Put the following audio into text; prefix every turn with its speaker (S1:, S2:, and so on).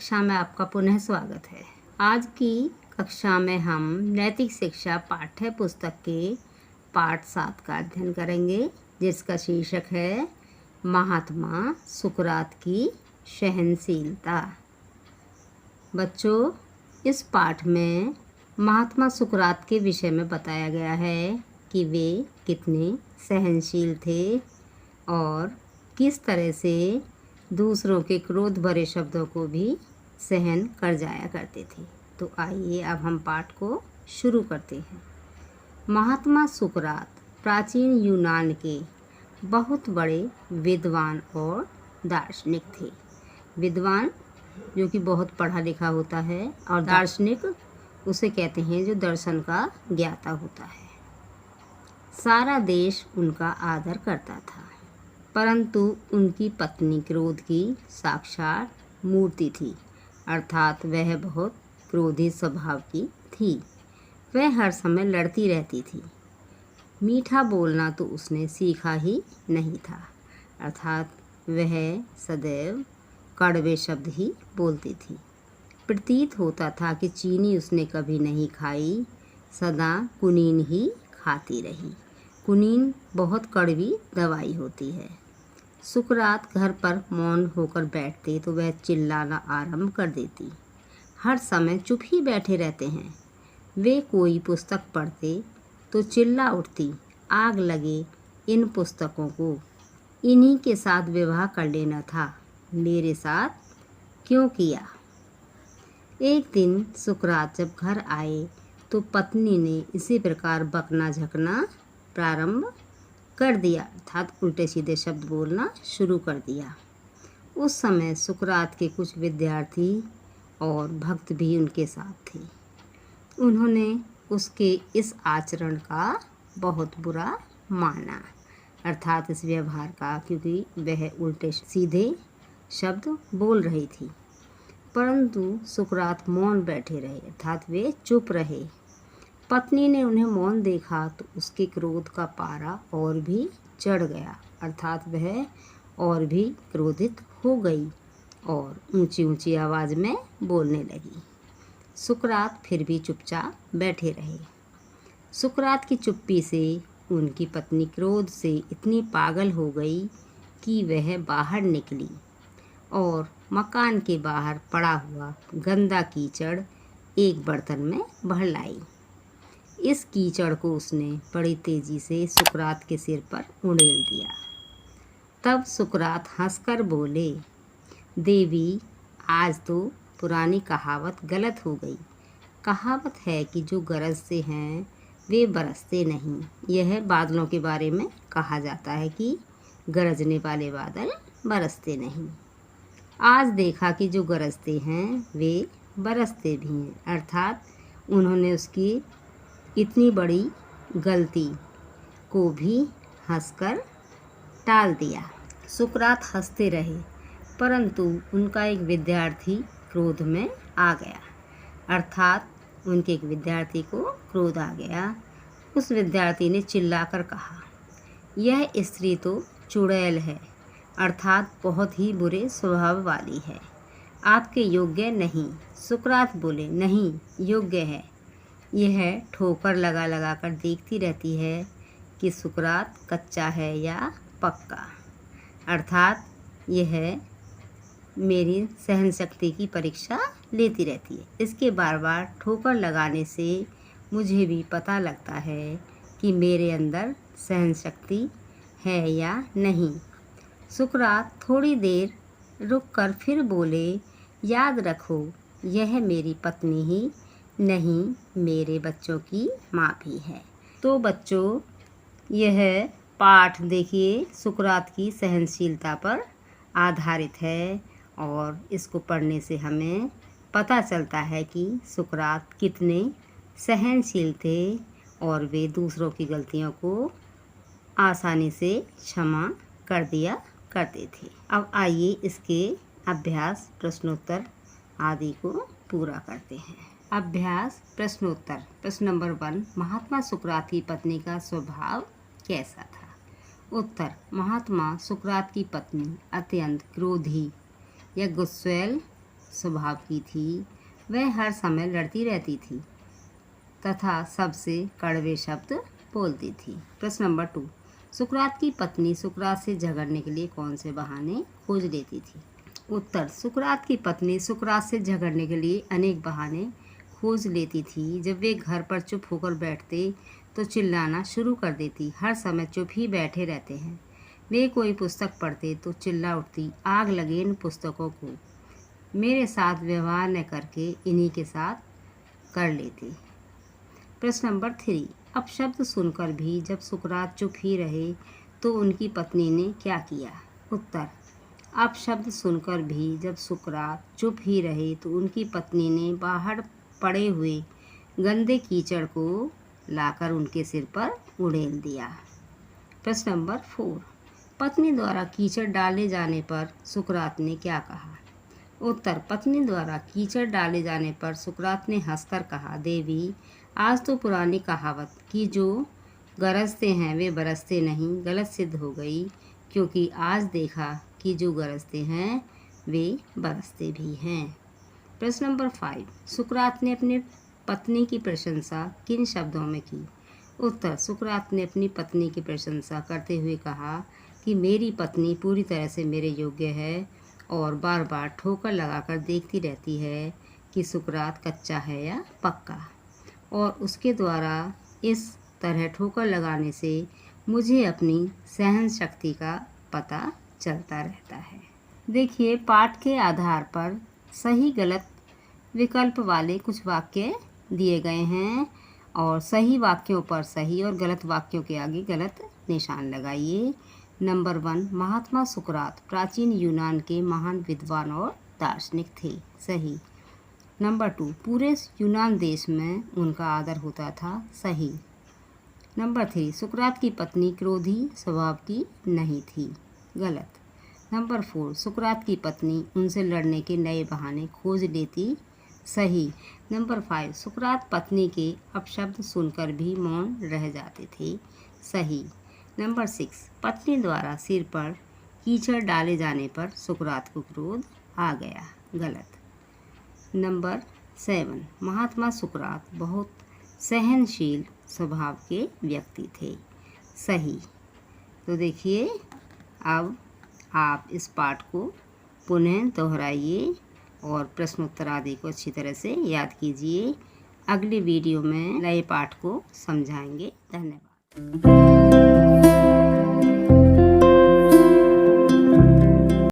S1: कक्षा में आपका पुनः स्वागत है। आज की कक्षा में हम नैतिक शिक्षा पाठ्य पुस्तक के पाठ 7 का अध्ययन करेंगे, जिसका शीर्षक है महात्मा सुकरात की सहनशीलता। बच्चों, इस पाठ में महात्मा सुकरात के विषय में बताया गया है कि वे कितने सहनशील थे और किस तरह से दूसरों के क्रोध भरे शब्दों को भी सहन कर जाया करते थे। तो आइए अब हम पाठ को शुरू करते हैं। महात्मा सुकरात प्राचीन यूनान के बहुत बड़े विद्वान और दार्शनिक थे। विद्वान जो कि बहुत पढ़ा लिखा होता है, और दार्शनिक उसे कहते हैं जो दर्शन का ज्ञाता होता है। सारा देश उनका आदर करता था, परंतु उनकी पत्नी क्रोध की साक्षात मूर्ति थी, अर्थात वह बहुत क्रोधी स्वभाव की थी। वह हर समय लड़ती रहती थी। मीठा बोलना तो उसने सीखा ही नहीं था, अर्थात वह सदैव कड़वे शब्द ही बोलती थी। प्रतीत होता था कि चीनी उसने कभी नहीं खाई, सदा कुनीन ही खाती रही। कुनीन बहुत कड़वी दवाई होती है। सुकरात घर पर मौन होकर बैठते तो वह चिल्लाना आरंभ कर देती। हर समय चुप ही बैठे रहते हैं। वे कोई पुस्तक पढ़ते तो चिल्ला उठती, आग लगे इन पुस्तकों को, इन्हीं के साथ विवाह कर लेना था, मेरे साथ क्यों किया। एक दिन सुकरात जब घर आए तो पत्नी ने इसी प्रकार बकना झकना प्रारंभ कर दिया, अर्थात उल्टे सीधे शब्द बोलना शुरू कर दिया। उस समय सुकरात के कुछ विद्यार्थी और भक्त भी उनके साथ थे। उन्होंने उसके इस आचरण का बहुत बुरा माना, अर्थात इस व्यवहार का, क्योंकि वह उल्टे सीधे शब्द बोल रही थी। परंतु सुकरात मौन बैठे रहे, अर्थात वे चुप रहे। पत्नी ने उन्हें मौन देखा तो उसके क्रोध का पारा और भी चढ़ गया, अर्थात वह और भी क्रोधित हो गई और ऊंची ऊंची आवाज़ में बोलने लगी। सुकरात फिर भी चुपचाप बैठे रहे। सुकरात की चुप्पी से उनकी पत्नी क्रोध से इतनी पागल हो गई कि वह बाहर निकली और मकान के बाहर पड़ा हुआ गंदा कीचड़ एक बर्तन में भर लाई। इस कीचड़ को उसने बड़ी तेजी से सुकरात के सिर पर उड़ेल दिया। तब सुकरात हंसकर बोले, देवी, आज तो पुरानी कहावत गलत हो गई। कहावत है कि जो गरजते हैं वे बरसते नहीं। यह बादलों के बारे में कहा जाता है कि गरजने वाले बादल बरसते नहीं। आज देखा कि जो गरजते हैं वे बरसते भी हैं, अर्थात उन्होंने उसकी इतनी बड़ी गलती को भी हंसकर टाल दिया। सुकरात हंसते रहे, परंतु उनका एक विद्यार्थी क्रोध में आ गया, अर्थात उनके एक विद्यार्थी को क्रोध आ गया। उस विद्यार्थी ने चिल्लाकर कहा, यह स्त्री तो चुड़ैल है, अर्थात बहुत ही बुरे स्वभाव वाली है, आपके योग्य नहीं। सुकरात बोले, नहीं, योग्य है। यह ठोकर लगा लगा कर देखती रहती है कि सुकरात कच्चा है या पक्का, अर्थात यह मेरी सहन शक्ति की परीक्षा लेती रहती है। इसके बार बार ठोकर लगाने से मुझे भी पता लगता है कि मेरे अंदर सहन शक्ति है या नहीं। सुकरात थोड़ी देर रुककर फिर बोले, याद रखो, यह मेरी पत्नी ही नहीं, मेरे बच्चों की माँ भी है। तो बच्चों, यह पाठ देखिए सुकरात की सहनशीलता पर आधारित है, और इसको पढ़ने से हमें पता चलता है कि सुकरात कितने सहनशील थे और वे दूसरों की गलतियों को आसानी से क्षमा कर दिया करते थे। अब आइए इसके अभ्यास, प्रश्नोत्तर आदि को पूरा करते हैं। अभ्यास प्रश्नोत्तर। प्रश्न नंबर 1, महात्मा सुकरात की पत्नी का स्वभाव कैसा था? उत्तर, महात्मा सुकरात की पत्नी अत्यंत क्रोधी या गुस्सैल स्वभाव की थी। वह हर समय लड़ती रहती थी तथा सबसे कड़वे शब्द बोलती थी। प्रश्न नंबर 2, सुकरात की पत्नी सुकरात से झगड़ने के लिए कौन से बहाने खोज लेती थी? उत्तर, सुकरात की पत्नी सुकरात से झगड़ने के लिए अनेक बहाने खोज लेती थी। जब वे घर पर चुप होकर बैठते तो चिल्लाना शुरू कर देती। हर समय चुप ही बैठे रहते हैं। वे कोई पुस्तक पढ़ते तो चिल्ला उठती, आग लगे इन पुस्तकों को, मेरे साथ व्यवहार न करके इन्हीं के साथ कर लेते। प्रश्न नंबर 3, अपशब्द सुनकर भी जब सुकरात चुप ही रहे तो उनकी पत्नी ने क्या किया? उत्तर, अपशब्द सुनकर भी जब सुकरात चुप ही रहे तो उनकी पत्नी ने बाहर पड़े हुए गंदे कीचड़ को लाकर उनके सिर पर उड़ेल दिया। प्रश्न नंबर 4, पत्नी द्वारा कीचड़ डाले जाने पर सुकरात ने क्या कहा? उत्तर, पत्नी द्वारा कीचड़ डाले जाने पर सुकरात ने हंसकर कहा, देवी, आज तो पुरानी कहावत कि जो गरजते हैं वे बरसते नहीं गलत सिद्ध हो गई, क्योंकि आज देखा कि जो गरजते हैं वे बरसते भी हैं। प्रश्न नंबर 5, सुकरात ने अपने पत्नी की प्रशंसा किन शब्दों में की? उत्तर, सुकरात ने अपनी पत्नी की प्रशंसा करते हुए कहा कि मेरी पत्नी पूरी तरह से मेरे योग्य है और बार बार ठोकर लगाकर देखती रहती है कि सुकरात कच्चा है या पक्का, और उसके द्वारा इस तरह ठोकर लगाने से मुझे अपनी सहन शक्ति का पता चलता रहता है। देखिए, पाठ के आधार पर सही गलत विकल्प वाले कुछ वाक्य दिए गए हैं और सही वाक्यों पर सही और गलत वाक्यों के आगे गलत निशान लगाइए। नंबर 1, महात्मा सुकरात प्राचीन यूनान के महान विद्वान और दार्शनिक थे। सही। नंबर 2, पूरे यूनान देश में उनका आदर होता था। सही। नंबर 3, सुकरात की पत्नी क्रोधी स्वभाव की नहीं थी। गलत। नंबर 4, सुकरात की पत्नी उनसे लड़ने के नए बहाने खोज लेती। सही। नंबर 5, सुकरात पत्नी के अपशब्द सुनकर भी मौन रह जाते थे। सही। नंबर 6, पत्नी द्वारा सिर पर कीचड़ डाले जाने पर सुकरात को क्रोध आ गया। गलत। नंबर 7, महात्मा सुकरात बहुत सहनशील स्वभाव के व्यक्ति थे। सही। तो देखिए, अब आप इस पाठ को पुनः दोहराइए और प्रश्नोत्तर आदि को अच्छी तरह से याद कीजिए। अगली वीडियो में नए पाठ को समझाएंगे। धन्यवाद।